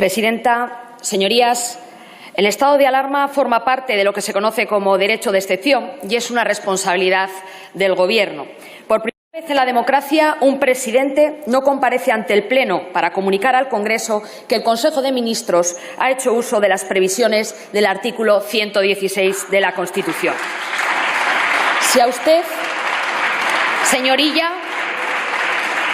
Presidenta, señorías, el estado de alarma forma parte de lo que se conoce como derecho de excepción y es una responsabilidad del Gobierno. Por primera vez en la democracia, un presidente no comparece ante el Pleno para comunicar al Congreso que el Consejo de Ministros ha hecho uso de las previsiones del artículo 116 de la Constitución. Si a usted, señoría,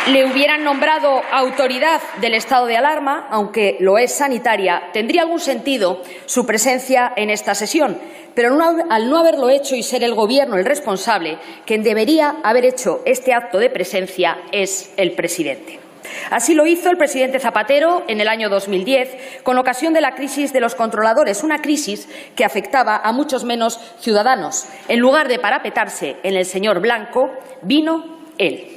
le hubieran nombrado autoridad del estado de alarma, aunque lo es sanitaria, tendría algún sentido su presencia en esta sesión. Pero al no haberlo hecho y ser el Gobierno el responsable, quien debería haber hecho este acto de presencia es el presidente. Así lo hizo el presidente Zapatero en el año 2010, con ocasión de la crisis de los controladores, una crisis que afectaba a muchos menos ciudadanos. En lugar de parapetarse en el señor Blanco, vino él.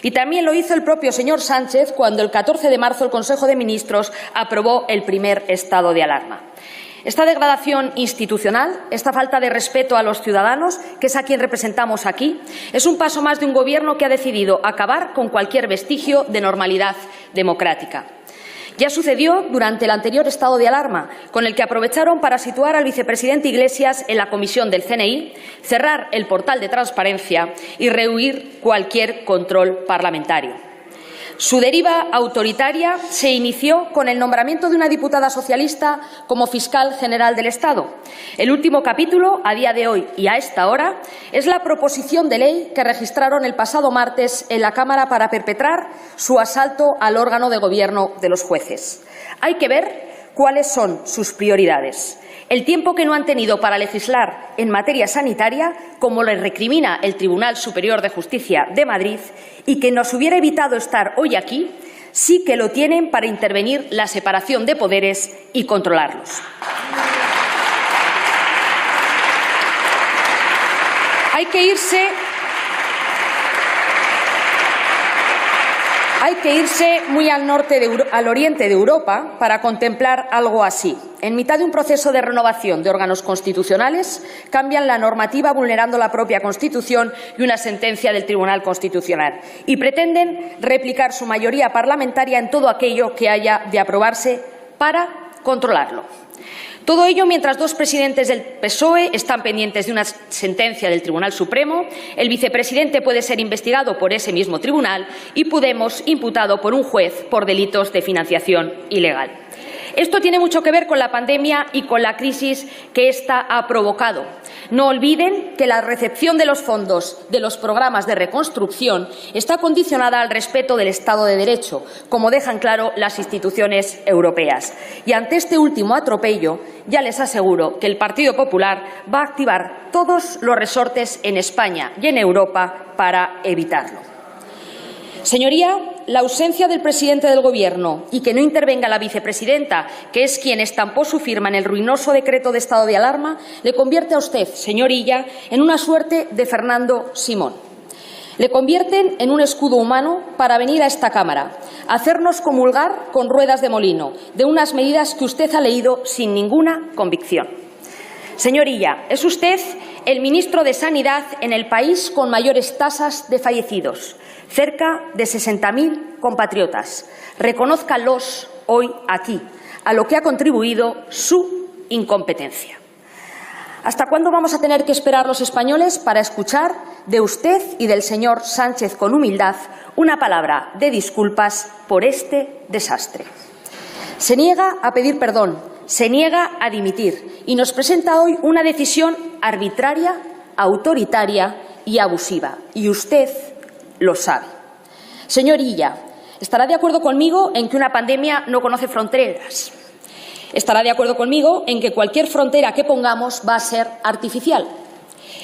Y también lo hizo el propio señor Sánchez cuando el 14 de marzo el Consejo de Ministros aprobó el primer estado de alarma. Esta degradación institucional, esta falta de respeto a los ciudadanos, que es a quien representamos aquí, es un paso más de un Gobierno que ha decidido acabar con cualquier vestigio de normalidad democrática. Ya sucedió durante el anterior estado de alarma, con el que aprovecharon para situar al vicepresidente Iglesias en la comisión del CNI, cerrar el portal de transparencia y rehuir cualquier control parlamentario. Su deriva autoritaria se inició con el nombramiento de una diputada socialista como fiscal general del Estado. El último capítulo, a día de hoy y a esta hora, es la proposición de ley que registraron el pasado martes en la Cámara para perpetrar su asalto al órgano de gobierno de los jueces. Hay que ver cuáles son sus prioridades. El tiempo que no han tenido para legislar en materia sanitaria, como le recrimina el Tribunal Superior de Justicia de Madrid, y que nos hubiera evitado estar hoy aquí, sí que lo tienen para intervenir la separación de poderes y controlarlos. Hay que irse muy al oriente de Europa para contemplar algo así. En mitad de un proceso de renovación de órganos constitucionales, cambian la normativa vulnerando la propia Constitución y una sentencia del Tribunal Constitucional y pretenden replicar su mayoría parlamentaria en todo aquello que haya de aprobarse para controlarlo. Todo ello mientras dos presidentes del PSOE están pendientes de una sentencia del Tribunal Supremo, el vicepresidente puede ser investigado por ese mismo tribunal y Podemos imputado por un juez por delitos de financiación ilegal. Esto tiene mucho que ver con la pandemia y con la crisis que ésta ha provocado. No olviden que la recepción de los fondos de los programas de reconstrucción está condicionada al respeto del Estado de Derecho, como dejan claro las instituciones europeas. Y ante este último atropello, ya les aseguro que el Partido Popular va a activar todos los resortes en España y en Europa para evitarlo. Señoría, la ausencia del presidente del Gobierno y que no intervenga la vicepresidenta, que es quien estampó su firma en el ruinoso decreto de estado de alarma, le convierte a usted, señor Illa, en una suerte de Fernando Simón. Le convierten en un escudo humano para venir a esta Cámara, a hacernos comulgar con ruedas de molino de unas medidas que usted ha leído sin ninguna convicción. Señor Illa, es usted el ministro de Sanidad en el país con mayores tasas de fallecidos, cerca de 60.000 compatriotas. Reconózcalos hoy aquí, a lo que ha contribuido su incompetencia. ¿Hasta cuándo vamos a tener que esperar los españoles para escuchar de usted y del señor Sánchez con humildad una palabra de disculpas por este desastre? Se niega a pedir perdón, se niega a dimitir y nos presenta hoy una decisión arbitraria, autoritaria y abusiva. Y usted lo sabe. Señor Illa, ¿estará de acuerdo conmigo en que una pandemia no conoce fronteras? ¿Estará de acuerdo conmigo en que cualquier frontera que pongamos va a ser artificial?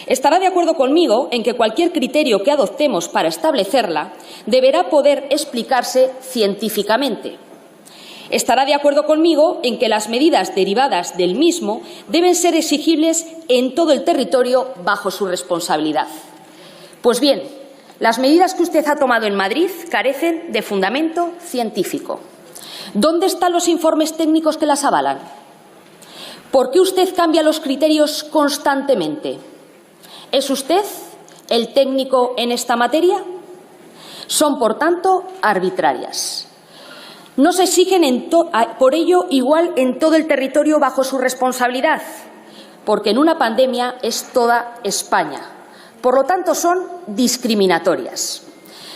¿Estará de acuerdo conmigo en que cualquier criterio que adoptemos para establecerla deberá poder explicarse científicamente? ¿Estará de acuerdo conmigo en que las medidas derivadas del mismo deben ser exigibles en todo el territorio bajo su responsabilidad? Pues bien, las medidas que usted ha tomado en Madrid carecen de fundamento científico. ¿Dónde están los informes técnicos que las avalan? ¿Por qué usted cambia los criterios constantemente? ¿Es usted el técnico en esta materia? Son, por tanto, arbitrarias. No se exigen por ello igual en todo el territorio bajo su responsabilidad, porque en una pandemia es toda España. Por lo tanto, son discriminatorias.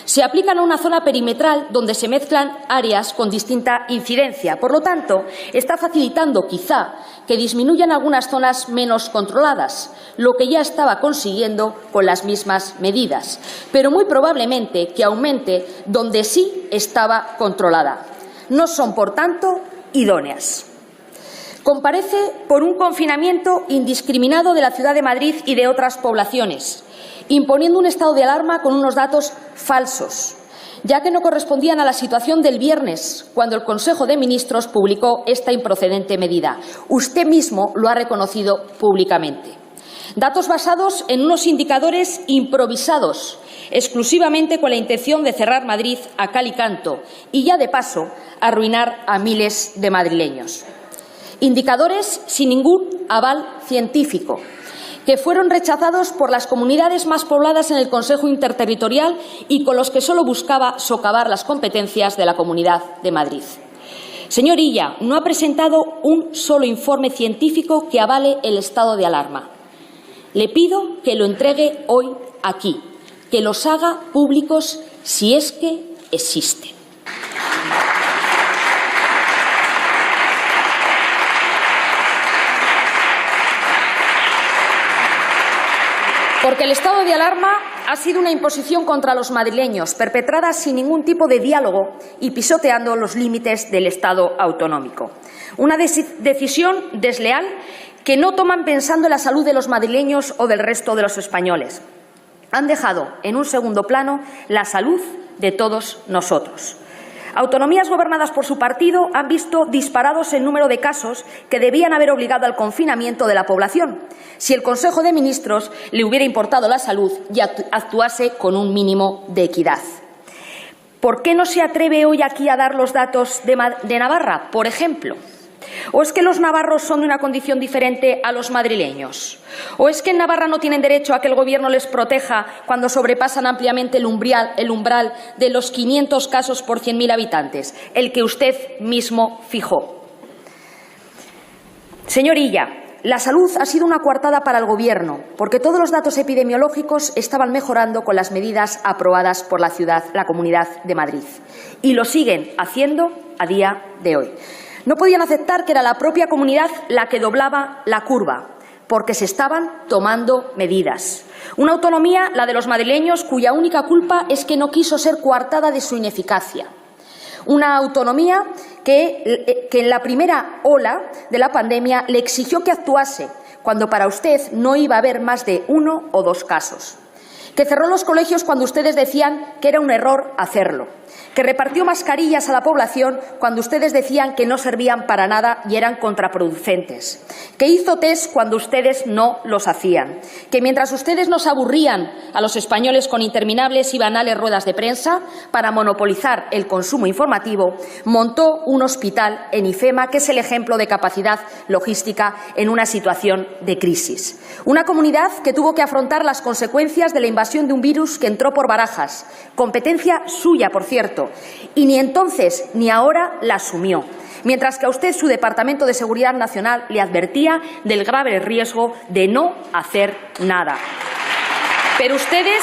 Se aplican a una zona perimetral donde se mezclan áreas con distinta incidencia. Por lo tanto, está facilitando quizá que disminuyan algunas zonas menos controladas, lo que ya estaba consiguiendo con las mismas medidas, pero muy probablemente que aumente donde sí estaba controlada. No son, por tanto, idóneas. Comparece por un confinamiento indiscriminado de la ciudad de Madrid y de otras poblaciones, imponiendo un estado de alarma con unos datos falsos, ya que no correspondían a la situación del viernes, cuando el Consejo de Ministros publicó esta improcedente medida. Usted mismo lo ha reconocido públicamente. Datos basados en unos indicadores improvisados, exclusivamente con la intención de cerrar Madrid a cal y canto y ya de paso arruinar a miles de madrileños. Indicadores sin ningún aval científico, que fueron rechazados por las comunidades más pobladas en el Consejo Interterritorial y con los que solo buscaba socavar las competencias de la Comunidad de Madrid. Señor Illa, no ha presentado un solo informe científico que avale el estado de alarma. Le pido que lo entregue hoy aquí, que los haga públicos si es que existen. Porque el estado de alarma ha sido una imposición contra los madrileños, perpetrada sin ningún tipo de diálogo y pisoteando los límites del Estado autonómico. Una decisión desleal que no toman pensando en la salud de los madrileños o del resto de los españoles. Han dejado en un segundo plano la salud de todos nosotros. Autonomías gobernadas por su partido han visto disparados el número de casos que debían haber obligado al confinamiento de la población, si el Consejo de Ministros le hubiera importado la salud y actuase con un mínimo de equidad. ¿Por qué no se atreve hoy aquí a dar los datos de Navarra, por ejemplo? ¿O es que los navarros son de una condición diferente a los madrileños? ¿O es que en Navarra no tienen derecho a que el Gobierno les proteja cuando sobrepasan ampliamente el umbral de los 500 casos por 100.000 habitantes, el que usted mismo fijó? Señor Illa, la salud ha sido una coartada para el Gobierno, porque todos los datos epidemiológicos estaban mejorando con las medidas aprobadas por la Comunidad de Madrid. Y lo siguen haciendo a día de hoy. No podían aceptar que era la propia comunidad la que doblaba la curva, porque se estaban tomando medidas. Una autonomía, la de los madrileños, cuya única culpa es que no quiso ser coartada de su ineficacia. Una autonomía que en la primera ola de la pandemia le exigió que actuase, cuando para usted no iba a haber más de 1 o 2 casos. Que cerró los colegios cuando ustedes decían que era un error hacerlo. Que repartió mascarillas a la población cuando ustedes decían que no servían para nada y eran contraproducentes. Que hizo test cuando ustedes no los hacían. Que mientras ustedes nos aburrían a los españoles con interminables y banales ruedas de prensa para monopolizar el consumo informativo, montó un hospital en IFEMA, que es el ejemplo de capacidad logística en una situación de crisis. Una comunidad que tuvo que afrontar las consecuencias de la invasión de un virus que entró por Barajas, competencia suya, por cierto, y ni entonces ni ahora la asumió, mientras que a usted su Departamento de Seguridad Nacional le advertía del grave riesgo de no hacer nada. Pero ustedes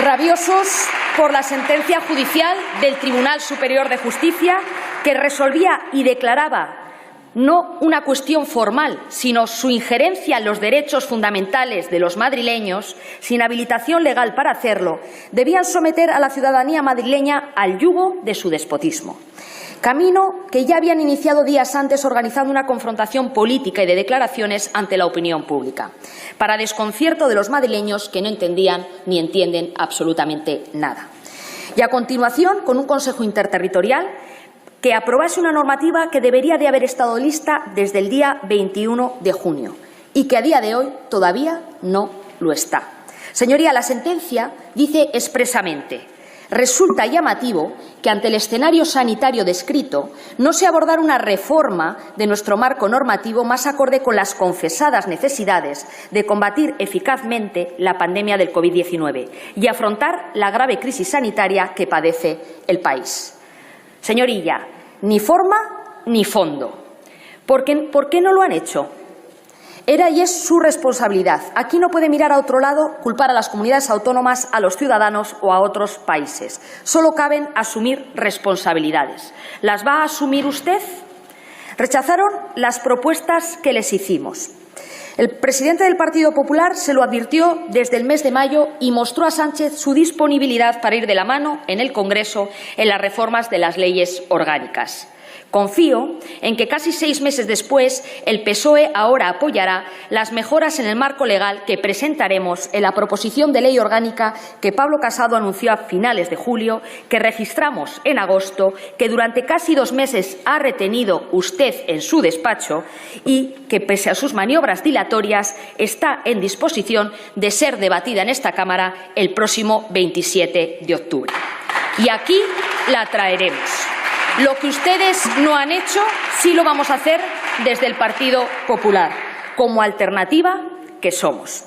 rabiosos por la sentencia judicial del Tribunal Superior de Justicia, que resolvía y declaraba no una cuestión formal, sino su injerencia en los derechos fundamentales de los madrileños, sin habilitación legal para hacerlo, debían someter a la ciudadanía madrileña al yugo de su despotismo. Camino que ya habían iniciado días antes organizando una confrontación política y de declaraciones ante la opinión pública, para desconcierto de los madrileños que no entendían ni entienden absolutamente nada. Y a continuación, con un Consejo Interterritorial que aprobase una normativa que debería de haber estado lista desde el día 21 de junio y que a día de hoy todavía no lo está. Señoría, la sentencia dice expresamente: Resulta llamativo que, ante el escenario sanitario descrito, no se abordara una reforma de nuestro marco normativo más acorde con las confesadas necesidades de combatir eficazmente la pandemia del COVID-19 y afrontar la grave crisis sanitaria que padece el país. Señor Illa, ni forma ni fondo. ¿Por qué no lo han hecho? Era y es su responsabilidad. Aquí no puede mirar a otro lado, culpar a las comunidades autónomas, a los ciudadanos o a otros países. Solo caben asumir responsabilidades. ¿Las va a asumir usted? Rechazaron las propuestas que les hicimos. El presidente del Partido Popular se lo advirtió desde el mes de mayo y mostró a Sánchez su disponibilidad para ir de la mano en el Congreso en las reformas de las leyes orgánicas. Confío en que casi 6 meses después el PSOE ahora apoyará las mejoras en el marco legal que presentaremos en la proposición de ley orgánica que Pablo Casado anunció a finales de julio, que registramos en agosto, que durante casi 2 meses ha retenido usted en su despacho y que, pese a sus maniobras dilatorias, está en disposición de ser debatida en esta Cámara el próximo 27 de octubre. Y aquí la traeremos. Lo que ustedes no han hecho, sí lo vamos a hacer desde el Partido Popular, como alternativa que somos.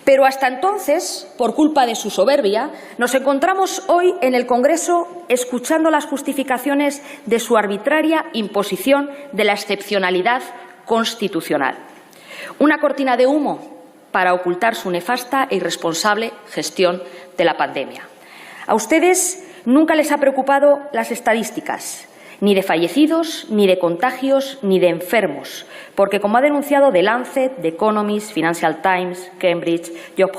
Pero hasta entonces, por culpa de su soberbia, nos encontramos hoy en el Congreso escuchando las justificaciones de su arbitraria imposición de la excepcionalidad constitucional. Una cortina de humo para ocultar su nefasta e irresponsable gestión de la pandemia. A ustedes nunca les ha preocupado las estadísticas, ni de fallecidos, ni de contagios, ni de enfermos, porque, como ha denunciado The Lancet, The Economist, Financial Times, Cambridge, Johns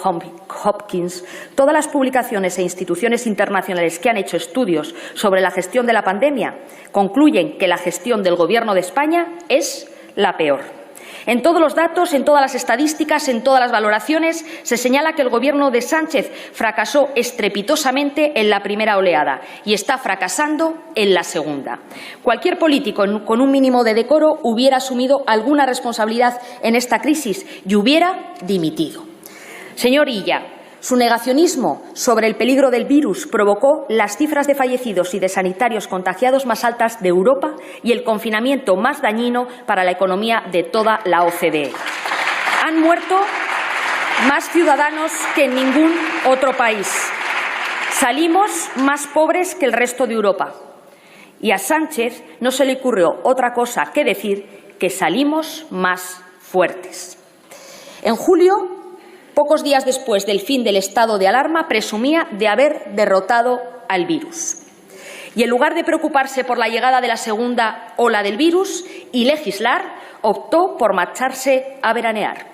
Hopkins, todas las publicaciones e instituciones internacionales que han hecho estudios sobre la gestión de la pandemia concluyen que la gestión del Gobierno de España es la peor. En todos los datos, en todas las estadísticas, en todas las valoraciones, se señala que el Gobierno de Sánchez fracasó estrepitosamente en la primera oleada y está fracasando en la segunda. Cualquier político con un mínimo de decoro hubiera asumido alguna responsabilidad en esta crisis y hubiera dimitido. Señor Illa, su negacionismo sobre el peligro del virus provocó las cifras de fallecidos y de sanitarios contagiados más altas de Europa y el confinamiento más dañino para la economía de toda la OCDE. Han muerto más ciudadanos que en ningún otro país. Salimos más pobres que el resto de Europa. Y a Sánchez no se le ocurrió otra cosa que decir que salimos más fuertes. En julio, pocos días después del fin del estado de alarma, presumía de haber derrotado al virus. Y en lugar de preocuparse por la llegada de la segunda ola del virus y legislar, optó por marcharse a veranear.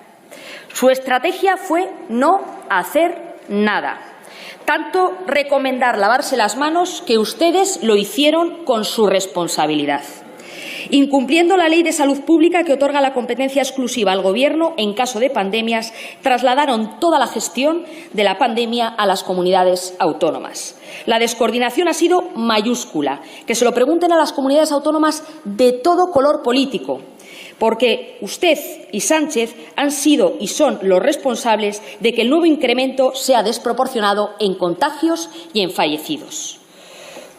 Su estrategia fue no hacer nada. Tanto recomendar lavarse las manos que ustedes lo hicieron con su responsabilidad, incumpliendo la Ley de Salud Pública que otorga la competencia exclusiva al Gobierno en caso de pandemias. Trasladaron toda la gestión de la pandemia a las comunidades autónomas. La descoordinación ha sido mayúscula. Que se lo pregunten a las comunidades autónomas de todo color político, porque usted y Sánchez han sido y son los responsables de que el nuevo incremento sea desproporcionado en contagios y en fallecidos.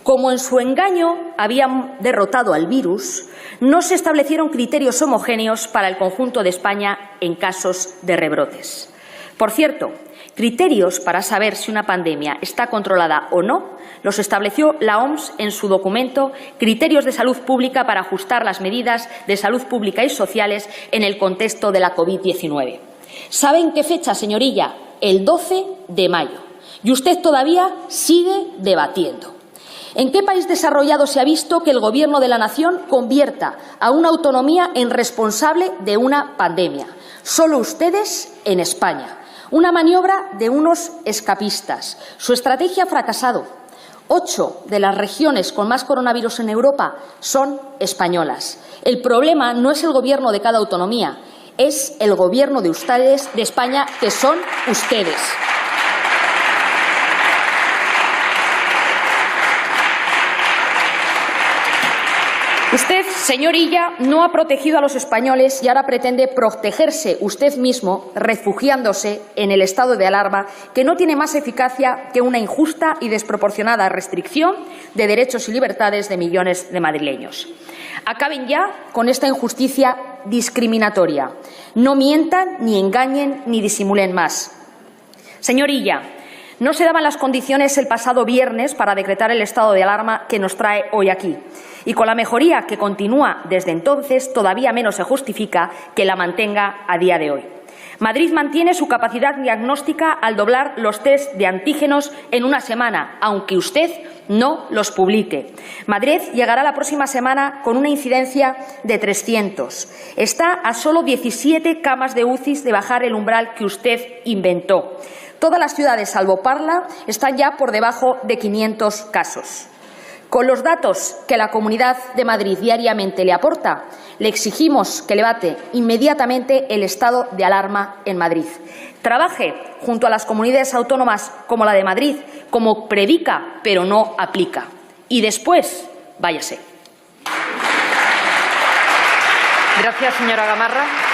Como en su engaño habían derrotado al virus, no se establecieron criterios homogéneos para el conjunto de España en casos de rebrotes. Por cierto, criterios para saber si una pandemia está controlada o no los estableció la OMS en su documento Criterios de Salud Pública para ajustar las medidas de salud pública y sociales en el contexto de la COVID-19. ¿Saben qué fecha, señorilla? El 12 de mayo. Y usted todavía sigue debatiendo. ¿En qué país desarrollado se ha visto que el Gobierno de la nación convierta a una autonomía en responsable de una pandemia? Solo ustedes en España. Una maniobra de unos escapistas. Su estrategia ha fracasado. 8 de las regiones con más coronavirus en Europa son españolas. El problema no es el Gobierno de cada autonomía, es el Gobierno de ustedes, de España, que son ustedes. Usted, señor Illa, no ha protegido a los españoles y ahora pretende protegerse usted mismo refugiándose en el estado de alarma, que no tiene más eficacia que una injusta y desproporcionada restricción de derechos y libertades de millones de madrileños. Acaben ya con esta injusticia discriminatoria. No mientan, ni engañen, ni disimulen más. Señor Illa, no se daban las condiciones el pasado viernes para decretar el estado de alarma que nos trae hoy aquí. Y con la mejoría que continúa desde entonces, todavía menos se justifica que la mantenga a día de hoy. Madrid mantiene su capacidad diagnóstica al doblar los test de antígenos en una semana, aunque usted no los publique. Madrid llegará la próxima semana con una incidencia de 300. Está a solo 17 camas de UCI de bajar el umbral que usted inventó. Todas las ciudades, salvo Parla, están ya por debajo de 500 casos. Con los datos que la Comunidad de Madrid diariamente le aporta, le exigimos que levante inmediatamente el estado de alarma en Madrid. Trabaje junto a las comunidades autónomas como la de Madrid, como predica pero no aplica. Y después, váyase. Gracias, señora Gamarra.